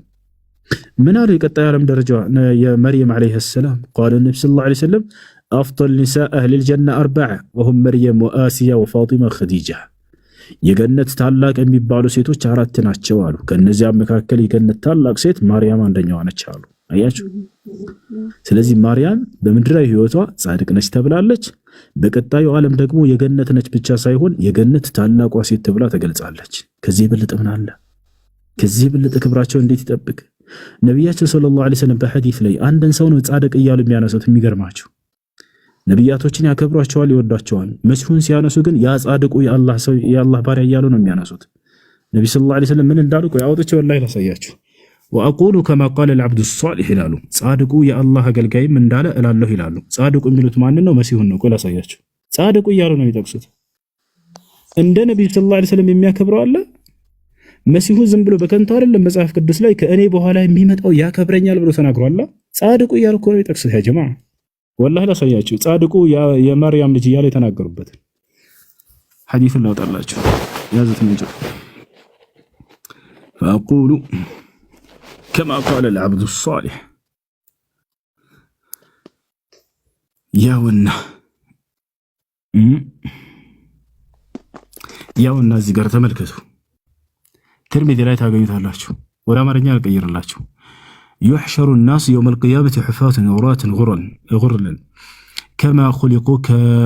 من أرى قطع علم درجة يا مريم عليه السلام قال النبي صلى الله عليه وسلم أفضل نساء أهل الجنة 4 وهم مريم وآسيا وفاطمة خديجة يجنة تعلق أمي بالو سيتو شعرات ناتشوالو كان نزيع مكاكل يجنة تعلق سيت مريم عندنا وانا تشالو أياشو سلزي مريم بمدري هيوتوا صادق نشتبلالج بقطعو عالم ደግሞ የገነት ነች ብቻ ሳይሆን የገነት ታላቋ ሴት ተብላ ተገልጻለች። ከዚህ በልጥ ምን አለ? ከዚህ በልጥ ክብራቸው እንዴት ይጠብቅ? ነብያችን ሰለላሁ ዐለይሂ ወሰለም በሐዲስ ላይ አንድን ሰው ነው ጻድቅ እያሉ የሚያነሱት። የሚገርማቸው ነብያቶችን ያከብሯቸዋል፣ ይወዷቸዋል። መስሁን ሲያነሱ ግን ያ ጻድቁ የአላህ ሰው የአላህ ባሪያ እያሉ ነው የሚያነሱት። ነብዩ ሰለላሁ ዐለይሂ ወሰለም ምን እንዳሉ ቆይ አውጥቼ ወላሂ ላሳያችሁ። ወአቁሉ ከማ ቃለ العبد الصالح ይላሉ። ጻድቁ የአላህ አገልጋይም እንዳለ እላለሁ ይላሉ። ጻድቁ የሚሉት ማን ነው? መሲሁን ነው። ቆይ ላሳያችሁ። ጻድቁ እያሉ ነው የሚጠቅሱት። እንደ ነብዩ ሰለላሁ ዐለይሂ ወሰለም የሚያከብረው አለ? መሲሁ ዝም ብሎ በከንቱ አይደለም መጽሐፍ ቅዱስ ላይ ከእኔ በኋላ የሚመጣው ያከብረኛል ብሎ ተናግሯል። ጻድቁ እያሉ እኮ ነው የሚጠቅሱት። ያ ጀማዓ ወላሂ ላሳያችሁ። ጻድቁ የማርያም ልጅ እያሉ የተናገሩበት ሐዲስን ላውጣላችሁ። ያዙት ምንጭ فأقول كما قال العبد الصالح ያውና እዚህ ጋር ተመልከቱ። ترمذي لا ታገኙታላችሁ። ወደ አማርኛ ልቀይርላችሁ። يحشر الناس يوم القيامة حفاة عراة غرلا كما خلقوا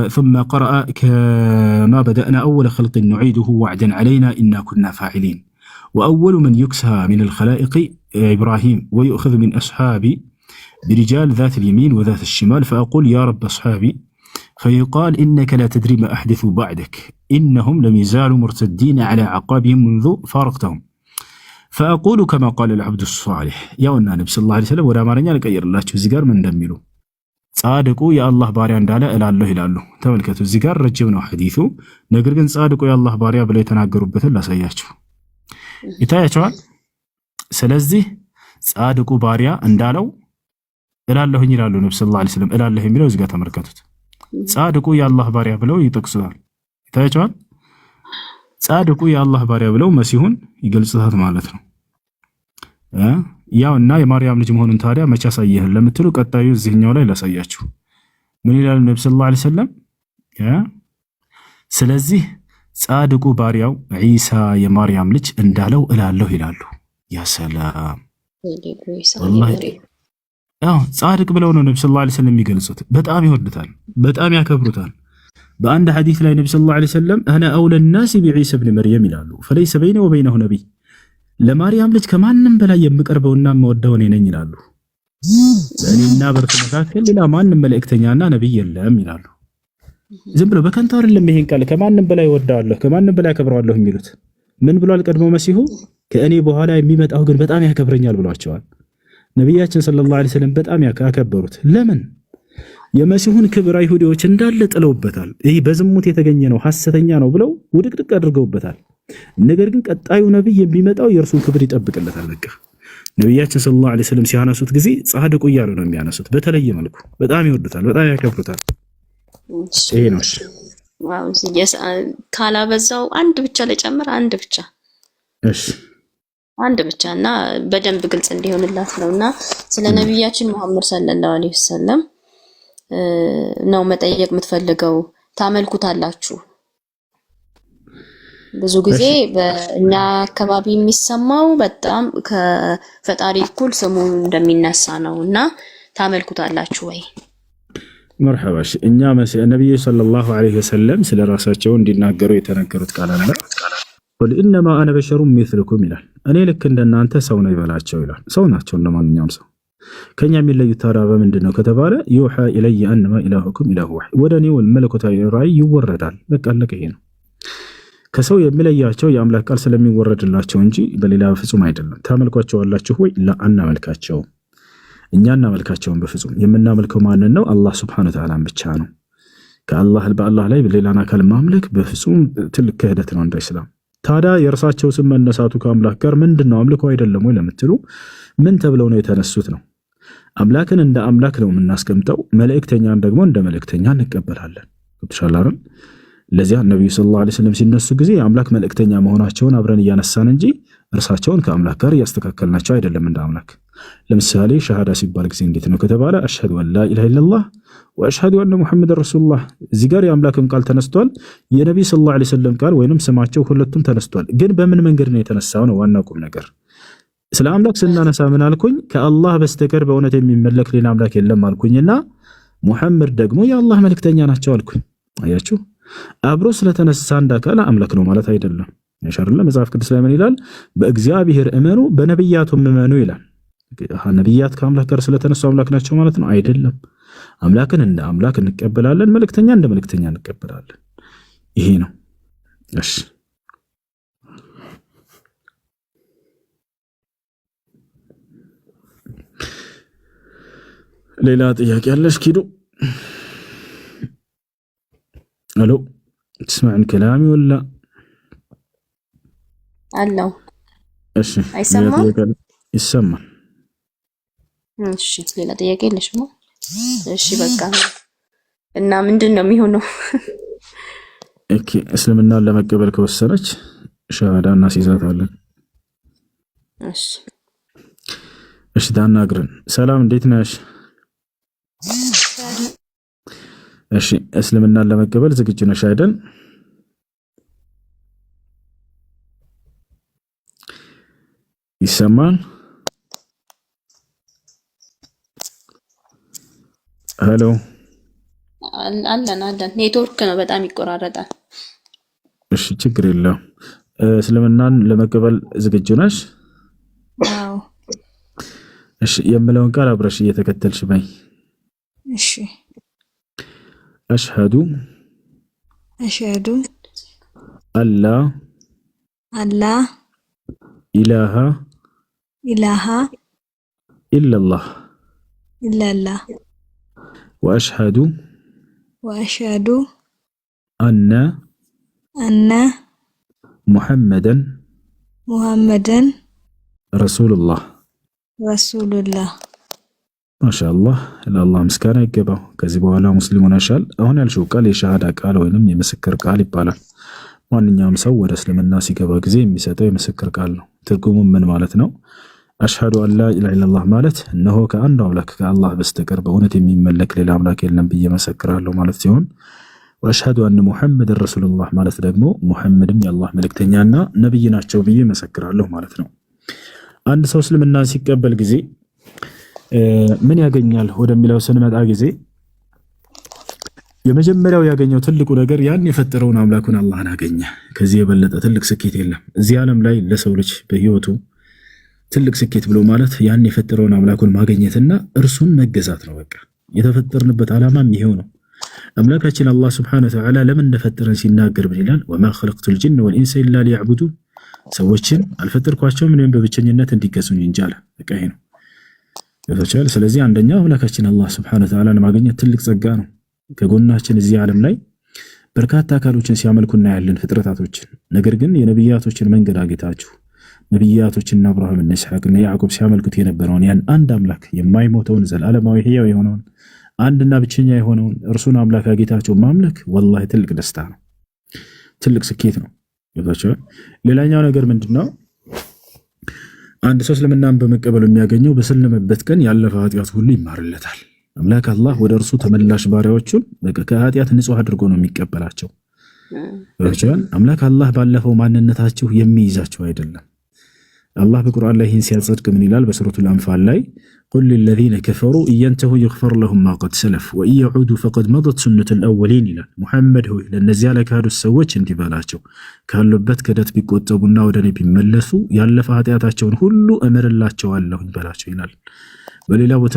ثم قرأ كما بدأنا أول خلق نعيده وعدا علينا إنا كنا فاعلين وأول من يكسى من الخلائق إبراهيم ويؤخذ من أصحابي برجال ذات اليمين وذات الشمال فأقول يا رب أصحابي فيقال إنك لا تدري ما أحدثوا بعدك إنهم لم يزالوا مرتدين على عقابهم منذ فارقتهم فأقول كما قال العبد الصالح يا النبي صلى الله عليه وسلم ولا مارنيا لقير الله زيغار من دميلو ጻድቁ የአላህ ባሪያ እንዳለ እላለሁ ይላሉ። ተመልከቱ እዚህ ጋር ረጅም ነው ሐዲሱ። ነገር ግን ጻድቁ የአላህ ባሪያ ብለው የተናገሩበትን ላሳያችሁ። ይታያችኋል። ስለዚህ ጻድቁ ባሪያ እንዳለው እላለሁኝ ይላሉ ነብዩ ሰለላሁ ዐለይሂ ወሰለም። እላለሁ የሚለው እዚህ ጋር ተመልከቱት። ጻድቁ የአላህ ባሪያ ብለው ይጠቅሱታል። ይታያችኋል። ጻድቁ የአላህ ባሪያ ብለው መሲሁን ይገልጹታል ማለት ነው። ያውና የማርያም ልጅ መሆኑን ታዲያ መቼ አሳየህን ለምትሉ ቀጣዩ እዚህኛው ላይ ላሳያችሁ። ምን ይላል ነብዩ ሰለላሁ ዐለይሂ ወሰለም? ስለዚህ ጻድቁ ባሪያው ዒሳ የማርያም ልጅ እንዳለው እላለሁ ይላሉ። ያ ሰላም ወላሂ ጻድቅ ብለው ነው ነብዩ ሰለላሁ ዐለይሂ ወሰለም የሚገልጹት። በጣም ይወዱታል፣ በጣም ያከብሩታል። በአንድ ሐዲስ ላይ ነብዩ ሰለላሁ ዐለይሂ ወሰለም انا اولى الناس بعيسى ابن مريم ይላሉ። فليس بينه وبينه نبي ለማርያም ልጅ ከማንም በላይ የምቀርበውና የምወደው እኔ ነኝ ይላሉ። በእኔና በእርሱ መካከል ሌላ ማንም መልእክተኛና ነብይ የለም ይላሉ። ዝም ብሎ በከንቱ አይደለም ይሄን ቃል ከማንም በላይ ወዳለሁ ከማንም በላይ አከብረዋለሁ የሚሉት። ምን ብሏል ቀድሞ መሲሁ? ከእኔ በኋላ የሚመጣው ግን በጣም ያከብረኛል ብሏቸዋል። ነብያችን ሰለላሁ ዐለይሂ ወሰለም በጣም ያከበሩት ለምን? የመሲሁን ክብር አይሁዲዎች እንዳለ ጥለውበታል። ይሄ በዝሙት የተገኘ ነው ሐሰተኛ ነው ብለው ውድቅድቅ አድርገውበታል። ነገር ግን ቀጣዩ ነብይ የሚመጣው የእርሱን ክብር ይጠብቅለታል። በቃ ነብያችን ሰለላሁ ዐለይሂ ወሰለም ሲያነሱት ጊዜ ጻድቁ እያሉ ነው የሚያነሱት። በተለየ መልኩ በጣም ይወዱታል፣ በጣም ያከብሩታል። ይሄ ነው። ዋው ካላበዛው አንድ ብቻ ለጨምር አንድ ብቻ እሺ አንድ ብቻ እና በደንብ ግልጽ እንዲሆንላት ነውና ስለ ነብያችን መሐመድ ሰለላሁ ዐለይሂ ወሰለም ነው መጠየቅ የምትፈልገው። ታመልኩታላችሁ። ብዙ ጊዜ በእኛ አካባቢ የሚሰማው በጣም ከፈጣሪ እኩል ስሙ እንደሚነሳ ነውና ታመልኩታላችሁ ወይ? መርሐባሽ እኛ ነብዩ ሰለላሁ ዐለይሂ ወሰለም ስለ ራሳቸው እንዲናገሩ የተነገሩት ቃል አለ። ወል ኢንማ አነ በሸሩም ሚስልኩም ይላል። እኔ ልክ እንደናንተ ሰው ነው ይበላቸው ይላል። ሰው ናቸው እንደማንኛውም ሰው። ከኛ የሚለዩት ታዲያ በምንድነው ከተባለ ዩሃ ኢለየ አንማ ኢላሁኩም ኢላሁ ዋሂድ፣ ወደኔው መለኮታዊ ራእይ ይወረዳል። በቃ አለቀ። ይሄ ነው ከሰው የሚለያቸው የአምላክ ቃል ስለሚወረድላቸው እንጂ በሌላ በፍጹም አይደለም። ታመልኳቸዋላችሁ ወይ? አናመልካቸውም። እኛ እናመልካቸውም በፍጹም። የምናመልከው ማንን ነው? አላህ ሱብሓነሁ ወተዓላን ብቻ ነው። በአላህ ላይ ሌላን አካል ማምለክ በፍጹም ትልቅ ክህደት ነው እንደ እስላም። ታዲያ የእርሳቸው ስም መነሳቱ ከአምላክ ጋር ምንድነው? አምልኮ አይደለም ወይ ለምትሉ ምን ተብለው ነው የተነሱት ነው? አምላክን እንደ አምላክ ነው የምናስቀምጠው፣ መልእክተኛን ደግሞ እንደ መልእክተኛ እንቀበላለን። ተሻላረን ለዚያ ነብዩ ሰለላሁ ዐለይሂ ወሰለም ሲነሱ ጊዜ የአምላክ መልእክተኛ መሆናቸውን አብረን እያነሳን እንጂ እርሳቸውን ከአምላክ ጋር እያስተካከልናቸው አይደለም እንደ አምላክ። ለምሳሌ ሸሃዳ ሲባል ጊዜ እንዴት ነው ከተባለ አሽሀዱ አን ላ ኢላሃ ኢለላህ ወአሽሀዱ አነ ሙሐመድ ረሱሉላህ። እዚህ ጋር የአምላክም ቃል ተነስቷል፣ የነብዩ ሰለላሁ ዐለይሂ ወሰለም ቃል ወይንም ስማቸው ሁለቱም ተነስቷል። ግን በምን መንገድ ነው የተነሳው ነው ዋናው ቁም ነገር። ስለ አምላክ ስናነሳ ምን አልኩኝ? ከአላህ በስተቀር በእውነት የሚመለክ ሌላ አምላክ የለም አልኩኝና ሙሐመድ ደግሞ የአላህ መልእክተኛ ናቸው አልኩኝ። አያችሁ፣ አብሮ ስለተነሳ አንድ አካል አምላክ ነው ማለት አይደለም። ያሻርለ መጽሐፍ ቅዱስ ላይ ምን ይላል? በእግዚአብሔር እመኑ በነብያቱም እመኑ ይላል። ነብያት ከአምላክ ጋር ስለተነሱ አምላክ ናቸው ማለት ነው አይደለም። አምላክን እንደ አምላክ እንቀበላለን፣ መልእክተኛ እንደ መልእክተኛ እንቀበላለን። ይሄ ነው። እሺ ሌላ ጥያቄ አለሽ ኪዱ? አሎ تسمعن كلامي ولا አለው? እሺ አይሰማም? ይሰማል። እሺ ሌላ ጥያቄ የለሽም? እሺ በቃ እና ምንድነው የሚሆነው? ኦኬ እስልምናን ለመቀበል ከወሰነች ሸሃዳ እናስይዛታለን። እሺ ታናግረን። ሰላም እንዴት ነሽ? እሺ እስልምናን ለመቀበል ዝግጁ ነሽ አይደል? ይሰማል? ሄሎ አለን ኔትወርክ ነው በጣም ይቆራረጣል። እሺ ችግር የለውም። እስልምናን ለመቀበል ዝግጁ ነሽ? አዎ። እሺ የምለውን ቃል አብረሽ እየተከተልሽ በይ። እሺ አሽሀዱ አላ ኢላሃ ኢላላህ ወአሽሀዱ አነ ሙሐመደን ረሱሉላህ። ማሻአላህ ለአላህ ምስጋና ይገባው። ከዚህ በኋላ ሙስሊም ሆነሻል። አሁን ያልሽው ቃል የሸሃዳ ቃል ወይንም የምስክር ቃል ይባላል። ማንኛውም ሰው ወደ እስልምና ሲገባ ጊዜ የሚሰጠው የምስክር ቃል ነው። ትርጉሙ ምን ማለት ነው? አሽሀዱ አን ላ ኢላሃ ኢለላህ ማለት እነሆ ከአንዱ አምላክ ከአላህ በስተቀር በእውነት የሚመለክ ሌላ አምላክ የለም ብዬ መሰክራለሁ ማለት ሲሆን፣ ወአሽሀዱ አነ ሙሐመድ ረሱሉላህ ማለት ደግሞ ሙሐመድም የአላህ መልእክተኛና ነብይ ናቸው ብዬ መሰክራለሁ ማለት ነው። አንድ ሰው እስልምና ሲቀበል ጊዜ ምን ያገኛል ወደሚለው ስንመጣ ጊዜ የመጀመሪያው ያገኘው ትልቁ ነገር ያን የፈጠረውን አምላኩን አላህን አገኘ። ከዚህ የበለጠ ትልቅ ስኬት የለም እዚህ ዓለም ላይ ለሰው ልጅ በህይወቱ ትልቅ ስኬት ብሎ ማለት ያን የፈጠረውን አምላኩን ማግኘትና እርሱን መገዛት ነው። በቃ የተፈጠርንበት ዓላማም ይሄው ነው። አምላካችን አላህ ሱብሓነሁ ወተዓላ ለምን እንደፈጠረን ሲናገር ምን ይላል? ወማ ኸለቅቱል ጂነ ወልኢንሰ ኢላ ሊያዕቡዱን፣ ሰዎችን አልፈጠርኳቸውም እኔም በብቸኝነት እንዲገዙኝ እንጂ አለ። በቃ ይሄ ነው። ስለዚህ አንደኛው አምላካችን አላህ ሱብሓነሁ ወተዓላን ማግኘት ትልቅ ጸጋ ነው። ከጎናችን እዚህ ዓለም ላይ በርካታ አካሎችን ሲያመልኩ እናያለን ፍጥረታቶችን። ነገር ግን የነብያቶችን መንገድ አግኝታችሁ ነብያቶችና አብርሃም እና ኢስሐቅ እና ያዕቆብ ሲያመልኩት የነበረውን ያን አንድ አምላክ የማይሞተውን ዘላለማዊ ሕያው የሆነውን አንድና ብቸኛ የሆነውን እርሱን አምላክ አግኝታችሁ ማምለክ ወላሂ ትልቅ ደስታ ነው፣ ትልቅ ስኬት ነው። ሌላኛው ነገር ምንድነው? አንድ ሰው እስልምናን በመቀበል የሚያገኘው በሰለመበት ቀን ያለፈ ኃጢአት ሁሉ ይማርለታል። አምላክ አላህ ወደ እርሱ ተመላሽ ባሪያዎቹን ከኃጢአት ንጹህ አድርጎ ነው የሚቀበላቸው። አምላክ አላህ ባለፈው ማንነታችሁ የሚይዛቸው አይደለም። አላህ በቁርአን ላይ ይህን ሲያጸድቅ ምን ይላል? በሱረቱል አንፋል ላይ ቁል ሊለዚነ ከፈሩ ኢየንተሁ ይግፈር ለሁም ማ ቀድ ሰለፍ ወኢየዑዱ ፈቀድ መደት ሱነቱል አወሊን ይላል። ሙሐመድ ሆይ ለእነዚያ ለካዱት ሰዎች እንዲህ በላቸው ካሉበት ክደት ቢቆጠቡና ወደ እኔ ቢመለሱ ያለፈ ኃጢአታቸውን ሁሉ እምርላቸዋለሁ በላቸው ይላል። በሌላ ቦታ